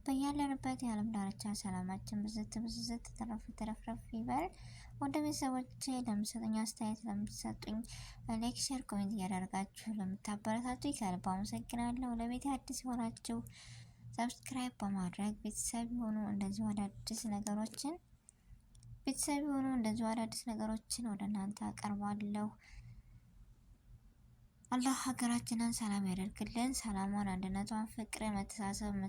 በያለንበት የዓለም ዳርቻ ሰላማችን ብዝት ተረፍረፍ ይበል። ወደ ቤተሰቦቼ ለምሰጡኝ አስተያየት ለምትሰጡኝ ላይክ፣ ሼር፣ ኮሜንት እያደረጋችሁ ለምታበረታቱኝ ከልብ አመሰግናለሁ። ለቤት አዲስ ሆናችሁ ሰብስክራይብ በማድረግ ቤተሰብ የሆኑ እንደዚሁ አዳዲስ ነገሮችን ወደ እናንተ አቀርባለሁ። አላህ ሀገራችንን ሰላም ያደርግልን። ሰላሟን፣ አንድነቷን፣ ፍቅር፣ መተሳሰብን፣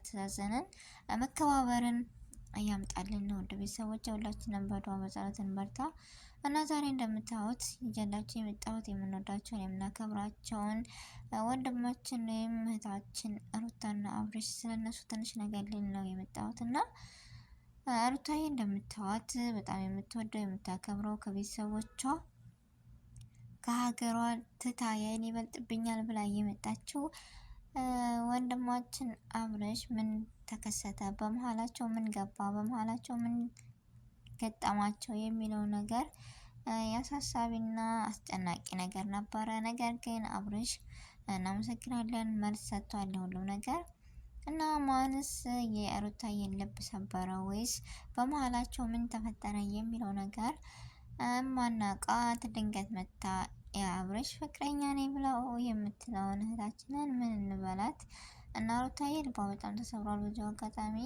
መከባበርን እያምጣልን ነው። ወደ ቤተሰቦች ሁላችንም በዱዓ በጸሎት እንበርታ እና ዛሬ እንደምታዩት ይዤላችሁ የመጣሁት የምንወዳቸውን የምናከብራቸውን ወንድማችን ወይም እህታችን ሩታና አብርሽ ስለነሱ ትንሽ ነገር ልል ነው የመጣሁት እና ሩታዬ እንደምታዩት በጣም የምትወደው የምታከብረው ከቤተሰቦቿ ከሀገሯ ትታ የኔ ይበልጥብኛል ብላ የመጣችው ወንድማችን አብርሽ ምን ተከሰተ፣ በመሀላቸው ምን ገባ፣ በመሀላቸው ምን ገጠማቸው የሚለው ነገር ያሳሳቢና አስጨናቂ ነገር ነበረ። ነገር ግን አብርሽ እናመሰግናለን መልስ ሰጥቷል ለሁሉም ነገር እና ማንስ የሩታዬን ልብ ሰበረ ወይስ በመሀላቸው ምን ተፈጠረ የሚለው ነገር ማናቃት ድንገት መታ የአብርሽ ፍቅረኛ ነኝ ብለው የምትለውን እህታችንን ምን እንበላት እና ሩታዬ ልቧ በጣም ተሰብሯል። በዚሁ አጋጣሚ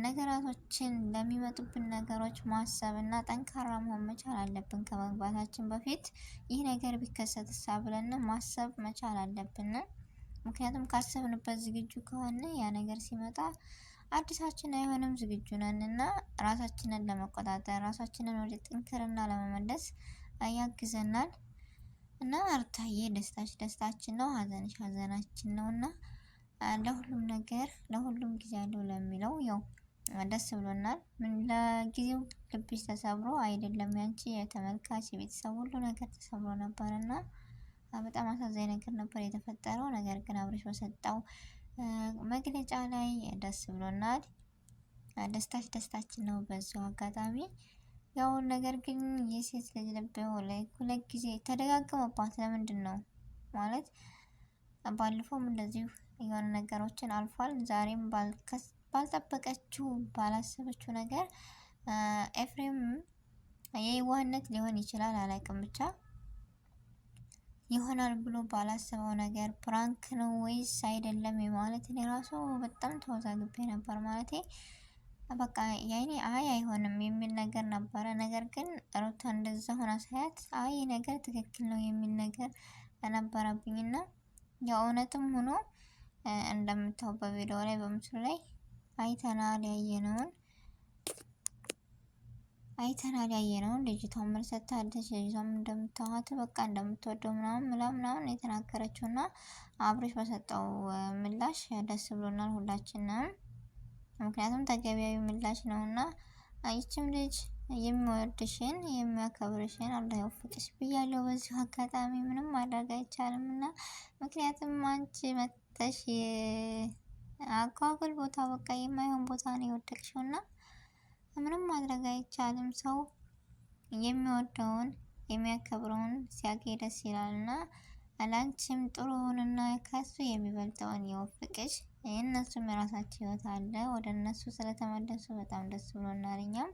ነገራቶችን ለሚመጡብን ነገሮች ማሰብ እና ጠንካራ መሆን መቻል አለብን። ከመግባታችን በፊት ይህ ነገር ቢከሰትሳ ብለን ማሰብ መቻል አለብን። ምክንያቱም ካሰብንበት ዝግጁ ከሆነ ያ ነገር ሲመጣ አዲሳችን አይሆንም። ዝግጁ ነን እና ራሳችንን ለመቆጣጠር ራሳችንን ወደ ጥንክርና ለመመለስ ያግዘናል። እና ሩታዬ ደስታሽ ደስታችን ነው፣ ሀዘንሽ ሀዘናችን ነው እና ለሁሉም ነገር ለሁሉም ጊዜ አለው ለሚለው ያው ደስ ብሎናል። ምን ለጊዜው ልብሽ ተሰብሮ አይደለም ያንቺ የተመልካች የቤተሰብ ሁሉ ነገር ተሰብሮ ነበርና በጣም አሳዛኝ ነገር ነበር የተፈጠረው። ነገር ግን አብርሽ በሰጠው መግለጫ ላይ ደስ ብሎናል። ደስታሽ ደስታችን ነው በዚሁ አጋጣሚ ያው ነገር ግን የሴት ልጅ ልብ ሁለት ጊዜ ተደጋገመባት። ለምንድን ነው ማለት ባለፈውም እንደዚሁ የሆነ ነገሮችን አልፏል። ዛሬም ባልጠበቀችው ባላሰበችው ነገር ኤፍሬም የዋህነት ሊሆን ይችላል አላውቅም፣ ብቻ ይሆናል ብሎ ባላሰበው ነገር ፕራንክ ነው ወይስ አይደለም ማለት እኔ ራሱ በጣም ተወዛግቤ ነበር። ማለቴ በቃ ያኔ አይሆንም የሚል ነገር ነበረ። ነገር ግን ሩታ እንደዛ ሆና ሳያት ነገር ትክክል ነው የሚል ነገር ነበረብኝና የእውነትም ሆኖ እንደምታው በቪዲዮ ላይ በምስሉ ላይ አይተናል ያየነውን ልጅቷን መልስ ሰጥታለች። ልጅቷም እንደምታዋት በቃ እንደምትወደው ምናምን የተናገረችውና አብርሽ በሰጠው ምላሽ ደስ ብሎናል ሁላችንም። ምክንያቱም ተገቢያዊ ምላሽ ነውና ይችም ልጅ የሚወድሽን የሚያከብርሽን አላህ ይወፍቅሽ ብያለሁ። በዚሁ አጋጣሚ ምንም ማድረግ አይቻልም እና ምክንያቱም አንቺ መተሽ አጓጉል ቦታ በቃ የማይሆን ቦታ ነው የወደቅሽው እና ምንም ማድረግ አይቻልም። ሰው የሚወደውን የሚያከብረውን ሲያገኝ ደስ ይላልና አላንቺም ጥሩውንና ከሱ የሚበልጠውን ይወፍቅሽ። የእነሱም የራሳቸው ህይወት አለ። ወደ እነሱ ስለተመለሱ በጣም ደስ ብሎናል እኛም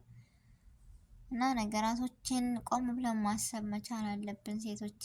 እና ነገራቶችን ቆም ብለን ማሰብ መቻል አለብን ሴቶች።